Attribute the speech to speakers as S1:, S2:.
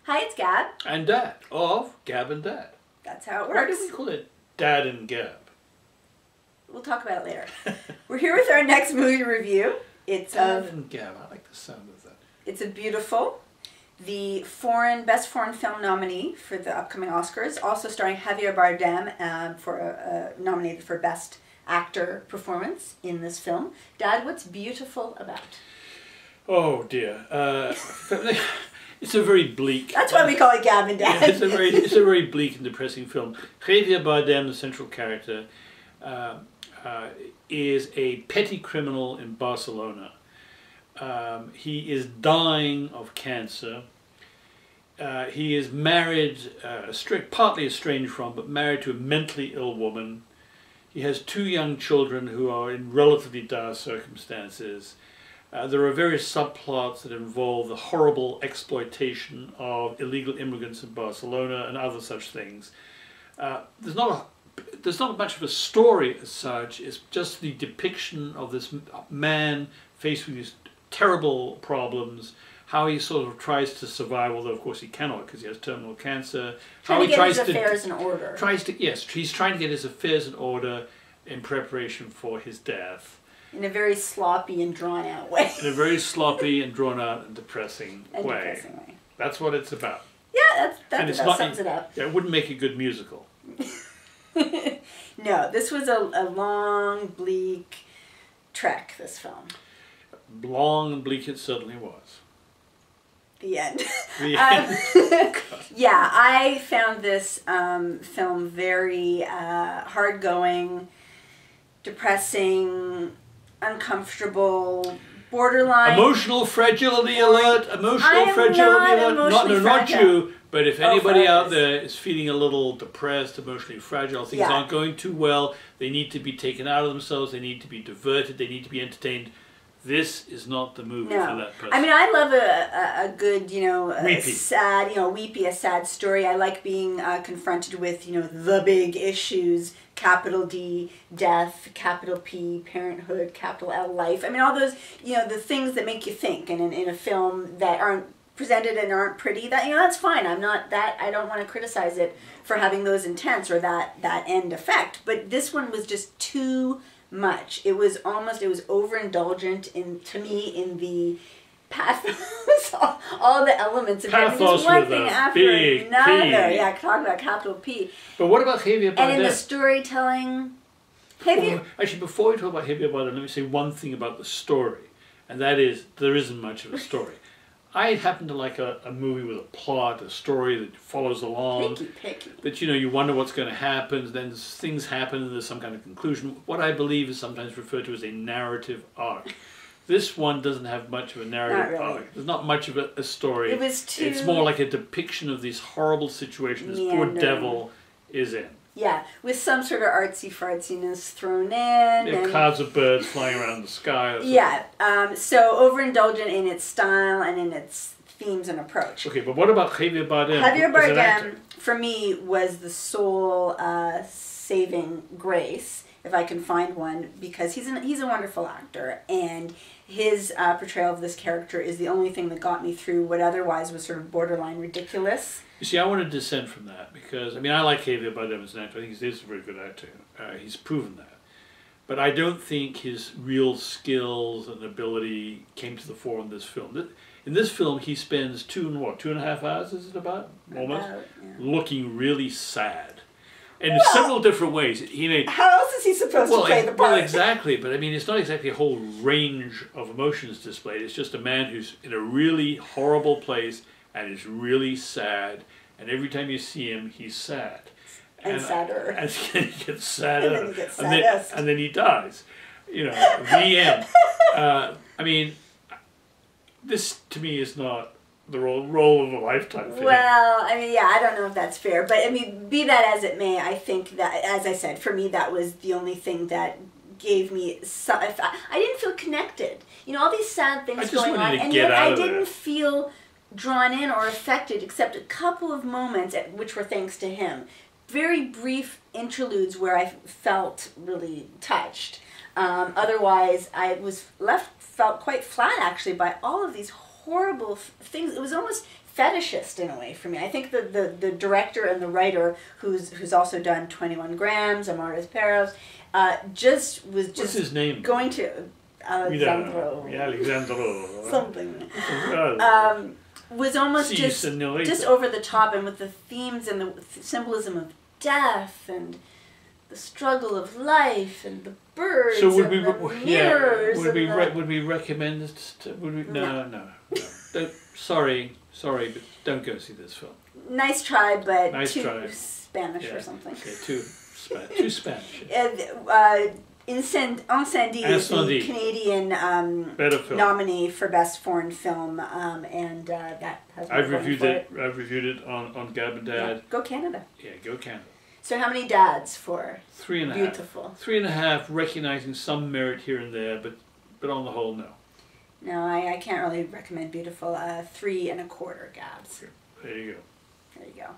S1: Hi, it's Gab.
S2: And Dad, of Gab and Dad.
S1: That's how it
S2: Why
S1: works.
S2: do we call it Dad and Gab?
S1: We'll talk about it later. We're here with our next movie review. It's
S2: Dad and Gab, I like the sound of that.
S1: It's a Biutiful, the best foreign film nominee for the upcoming Oscars, also starring Javier Bardem, nominated for Best Actor Performance in this film. Dad, what's Biutiful about?
S2: Oh dear. It's a very bleak...
S1: That's why we call it Gab and Dad.
S2: Yeah, it's a very bleak and depressing film. Javier Bardem, the central character, is a petty criminal in Barcelona. He is dying of cancer. He is married, partly estranged from, but married to a mentally ill woman. He has 2 young children who are in relatively dire circumstances. There are various subplots that involve the horrible exploitation of illegal immigrants in Barcelona and other such things. There's not much of a story as such. It's just the depiction of this man faced with these terrible problems, how he sort of tries to survive, although of course he cannot because he has terminal cancer.
S1: Trying to get his affairs in order.
S2: Yes, he's trying to get his affairs in order in preparation for his death.
S1: In a very sloppy and drawn out way.
S2: In a very sloppy and drawn out and depressing way. That's what it's about.
S1: Yeah, that sums it up.
S2: Yeah, it wouldn't make a good musical.
S1: No, this was a long, bleak trek, this film.
S2: Long and bleak it certainly was.
S1: The end.
S2: The end.
S1: Yeah, I found this film very hard-going, depressing, uncomfortable, borderline.
S2: Emotional fragility alert! Emotional fragility alert! Not you, but if anybody out there is feeling a little depressed, emotionally fragile, things aren't going too well, they need to be taken out of themselves, they need to be diverted, they need to be entertained. This is not the movie for that person.
S1: I mean, I love a good, a sad story. I like being confronted with, the big issues, capital D, death, capital P, parenthood, capital L, life. I mean, all those, the things that make you think. And in a film that aren't presented and aren't pretty, that's fine. I don't want to criticize it for having those intents or that end effect. But this one was just too much. It was overindulgent to me in the pathos, all the elements of it. Just one thing after another. Yeah, talk about capital P.
S2: But what about Javier Bardem?
S1: And in the storytelling,
S2: actually, before we talk about Javier Bardem, let me say one thing about the story, and that is there isn't much of a story. I happen to like a movie with a plot, a story that follows along.
S1: Picky.
S2: That you wonder what's going to happen, then things happen and there's some kind of conclusion. What I believe is sometimes referred to as a narrative arc. This one doesn't have much of a narrative arc. There's not much of a story. It's more like a depiction of this horrible situation this poor devil is in.
S1: Yeah, with some sort of artsy-fartsiness thrown in.
S2: Clouds of birds flying around the sky.
S1: So overindulgent in its style and in its themes and approach.
S2: Okay, but what about Javier Bardem?
S1: Javier Bardem, for me, was the sole saving grace, if I can find one, because he's a wonderful actor, and his portrayal of this character is the only thing that got me through what otherwise was sort of borderline ridiculous.
S2: You see, I want to dissent from that because, I like Javier Bardem as an actor. I think he is a very good actor. He's proven that. But I don't think his real skills and ability came to the fore in this film. In this film, he spends 2.5 hours, is it about? Almost. Looking really sad. In several different ways.
S1: How else is he supposed to play the part?
S2: Well, exactly. But it's not exactly a whole range of emotions displayed. It's just a man who's in a really horrible place and is really sad, and every time you see him, he's sad.
S1: And sadder.
S2: And he gets sadder.
S1: And then he gets saddest.
S2: And then he dies. The end. This to me is not the role of a lifetime for him.
S1: Well, I don't know if that's fair, but be that as it may, I think that, as I said, for me that was the only thing that gave me I didn't feel connected. All these sad things going on, and yet I didn't feel drawn in or affected except a couple of moments which were thanks to him. Very brief interludes where I felt really touched. Otherwise, I felt quite flat actually by all of these horrible things. It was almost fetishist in a way for me. I think the director and the writer, who's also done 21 Grams, Amores Perros, just
S2: What's his name?
S1: going to Alexandro.
S2: Yeah, Alexandro.
S1: Something. Was almost just over the top, and with the themes and the symbolism of death and the struggle of life and the birds and the mirrors.
S2: Would we recommend this? No. Sorry, but don't go see this film.
S1: Nice try, but too Spanish or something.
S2: Okay, too Spanish.
S1: Incendie is the Canadian nominee for Best Foreign Film, and that has been
S2: I've reviewed it on Gab Dad.
S1: Yeah. Go Canada.
S2: Yeah, go Canada.
S1: So how many dads for
S2: 3.5?
S1: Biutiful.
S2: 3.5, recognizing some merit here and there, but on the whole, no.
S1: No, I can't really recommend Biutiful. 3 1/4 Gabs.
S2: There you go.
S1: There you go.